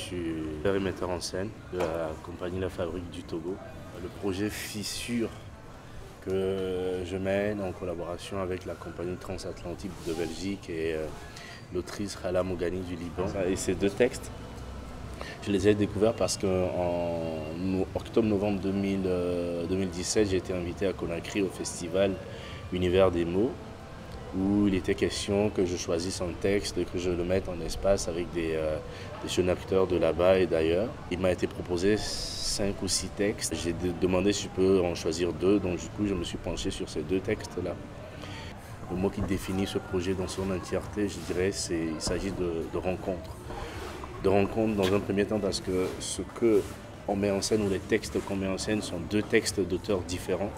suis le metteur en scène de la compagnie La Fabrique du Togo. Le projet Fissure que je mène en collaboration avec la compagnie transatlantique de Belgique et l'autrice Hala Mougani du Liban. Et ces deux textes, je les ai découverts parce qu'en octobre-novembre 2017, j'ai été invité à Conakry au festival Univers des mots, où il était question que je choisisse un texte et que je le mette en espace avec des jeunes acteurs de là-bas et d'ailleurs. Il m'a été proposé 5 ou 6 textes. J'ai demandé si je peux en choisir 2, donc du coup je me suis penché sur ces 2 textes-là. Le mot qui définit ce projet dans son entièreté, je dirais, il s'agit de rencontre. De rencontre dans un premier temps parce que ce qu'on met en scène ou les textes qu'on met en scène sont 2 textes d'auteurs différents.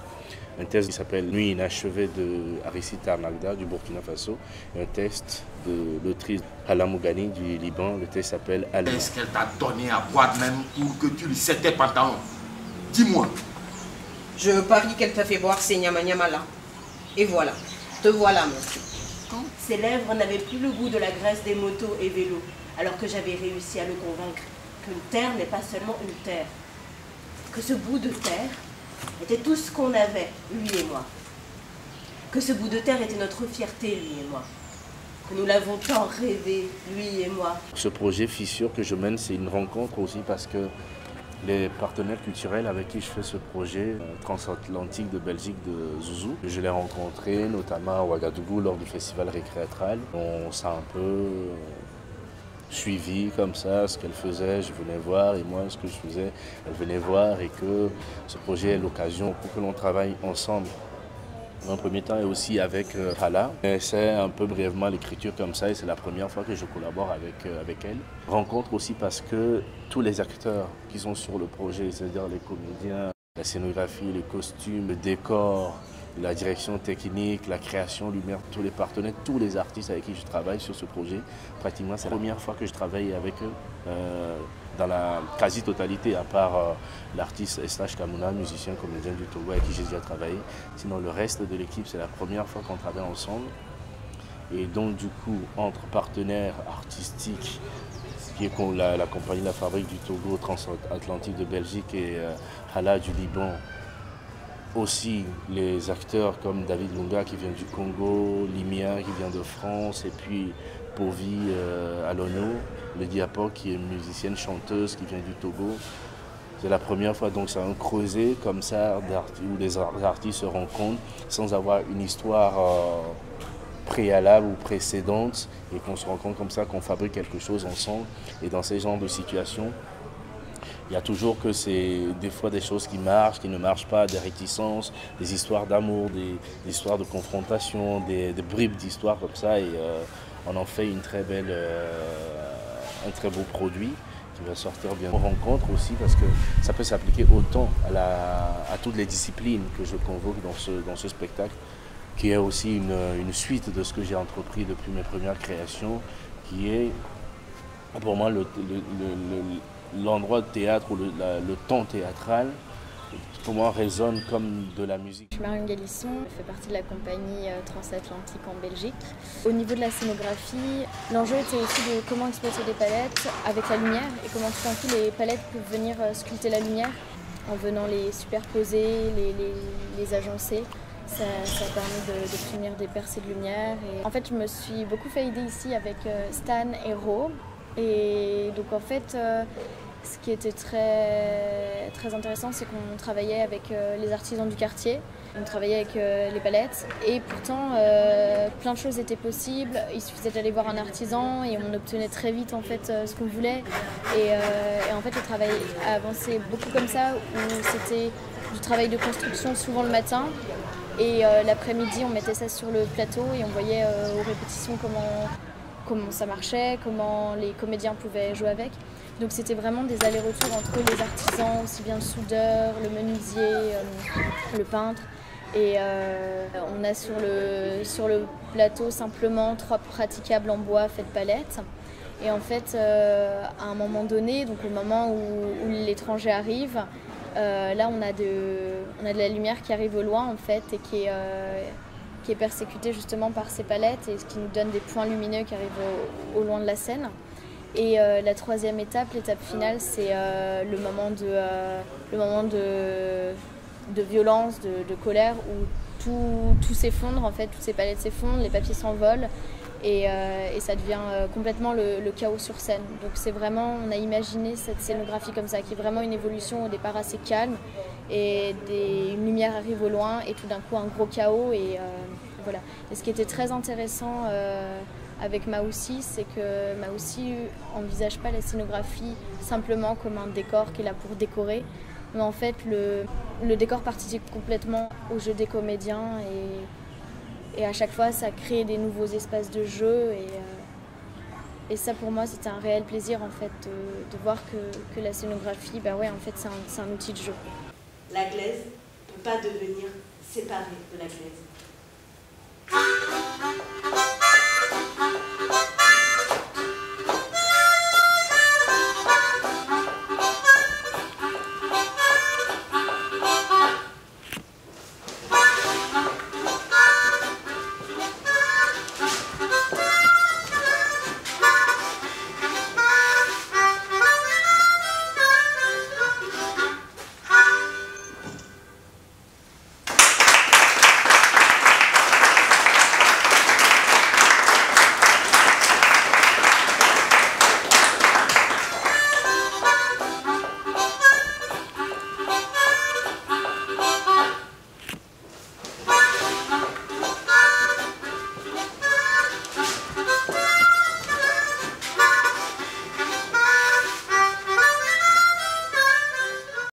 Un texte qui s'appelle Nuit inachevée de Aristide Arnagda du Burkina Faso et un texte de l'autrice Hala Mougani du Liban. Le texte s'appelle Allah. Qu'est-ce qu'elle t'a donné à boire même pour que tu lui cèdes tes pantalons? Dis-moi. Je parie qu'elle t'a fait boire ces nyama là. Et voilà, te voilà monsieur. Ses lèvres n'avaient plus le goût de la graisse des motos et vélos, alors que j'avais réussi à le convaincre qu'une terre n'est pas seulement une terre, que ce bout de terre était tout ce qu'on avait, lui et moi. Que ce bout de terre était notre fierté, lui et moi. Que nous l'avons tant rêvé, lui et moi. Ce projet Fissure que je mène, c'est une rencontre aussi parce que les partenaires culturels avec qui je fais ce projet transatlantique de Belgique de Zouzou, je l'ai rencontré notamment à Ouagadougou lors du festival récréatral. On s'est un peu suivi comme ça, ce qu'elle faisait, je venais voir et moi ce que je faisais, elle venait voir et que ce projet est l'occasion pour que l'on travaille ensemble. Dans un premier temps et aussi avec Hala. C'est un peu brièvement l'écriture comme ça et c'est la première fois que je collabore avec elle. Rencontre aussi parce que tous les acteurs qui sont sur le projet, c'est-à-dire les comédiens, la scénographie, les costumes, le décor, la direction technique, la création, lumière, tous les partenaires, tous les artistes avec qui je travaille sur ce projet. Pratiquement, c'est la première fois que je travaille avec eux dans la quasi-totalité, à part l'artiste Estache Kamouna, musicien, comédien du Togo avec qui j'ai déjà travaillé. Sinon, le reste de l'équipe, c'est la première fois qu'on travaille ensemble. Et donc, du coup, entre partenaires artistiques, qui est la compagnie La Fabrique du Togo, transatlantique de Belgique et Hala du Liban, aussi les acteurs comme David Lunga qui vient du Congo, Limia qui vient de France et puis Povi Alono, le Diapo qui est musicienne chanteuse qui vient du Togo. C'est la première fois donc c'est un creuset comme ça où les artistes se rencontrent sans avoir une histoire préalable ou précédente et qu'on se rencontre comme ça, qu'on fabrique quelque chose ensemble. Et dans ces genres de situations, il y a toujours que c'est des fois des choses qui marchent, qui ne marchent pas, des réticences, des histoires d'amour, des histoires de confrontation, des bribes d'histoires comme ça. Et on en fait un très beau produit qui va sortir bien. On rencontre aussi parce que ça peut s'appliquer autant à toutes les disciplines que je convoque dans ce spectacle, qui est aussi une suite de ce que j'ai entrepris depuis mes premières créations, qui est pour moi l'endroit de théâtre ou le temps théâtral, pour moi, résonne comme de la musique. Je suis Marion Galisson, je fais partie de la compagnie transatlantique en Belgique. Au niveau de la scénographie, l'enjeu était aussi de comment exploiter les palettes avec la lumière et comment tout d'un coup les palettes peuvent venir sculpter la lumière en venant les superposer, les agencer. Ça a permis d'obtenir des percées de lumière. Et en fait, je me suis beaucoup fait aider ici avec Stan et Ro. Et donc en fait, ce qui était très intéressant, c'est qu'on travaillait avec les artisans du quartier, on travaillait avec les palettes et pourtant plein de choses étaient possibles. Il suffisait d'aller voir un artisan et on obtenait très vite en fait ce qu'on voulait. Et en fait, le travail a avancé beaucoup comme ça, où c'était du travail de construction souvent le matin. Et l'après-midi, on mettait ça sur le plateau et on voyait aux répétitions comment ça marchait, comment les comédiens pouvaient jouer avec. Donc c'était vraiment des allers-retours entre les artisans, aussi bien le soudeur, le menuisier, le peintre. Et on a sur le plateau simplement 3 praticables en bois faits de palettes. Et en fait, à un moment donné, donc au moment où l'étranger arrive, là on a de la lumière qui arrive au loin en fait et qui est persécutée justement par ces palettes et ce qui nous donne des points lumineux qui arrivent au loin de la scène. Et la troisième étape, l'étape finale, c'est le moment de violence, de colère, où tout s'effondre, en fait, toutes ces palettes s'effondrent, les papiers s'envolent et ça devient complètement le chaos sur scène. Donc c'est vraiment, on a imaginé cette scénographie comme ça, qui est vraiment une évolution au départ assez calme et une lumière arrive au loin et tout d'un coup un gros chaos et voilà. Et ce qui était très intéressant avec Maoussi, c'est que Maoussi n'envisage pas la scénographie simplement comme un décor qui est là pour décorer, mais en fait le décor participe complètement au jeu des comédiens et à chaque fois ça crée des nouveaux espaces de jeu et ça pour moi c'était un réel plaisir en fait de voir que la scénographie, bah ouais, en fait c'est un outil de jeu. La glaise ne peut pas devenir séparée de la glaise.